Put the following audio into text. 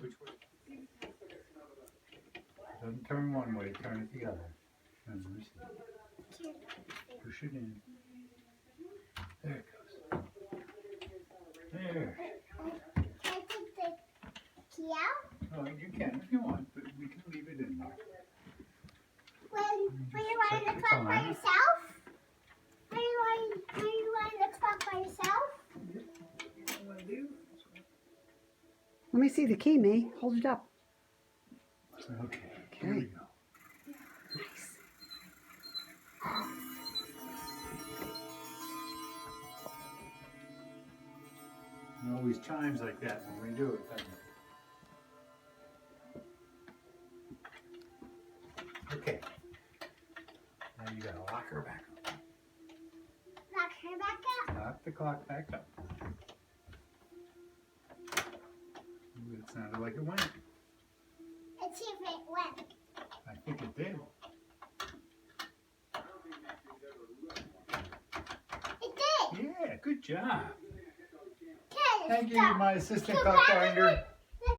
Which way? Doesn't turn one way, turn it the other. Push it in. There it goes. There. Can I take the key out? Oh, you can if you want, but we can leave it in there. When you wind the Check the clock by time. yourself? When you wind the clock by yourself? Let me see the key, May. Hold it up. Okay, here we go. Nice. It always chimes like that when we do it, doesn't it? Okay. Now you gotta lock her back up. Lock her back up. Lock the clock back up. Ooh, it sounded like it went. Let's see if it went. I think it did. It did. Yeah, good job. Okay, Thank you, stop. my assistant clock finder.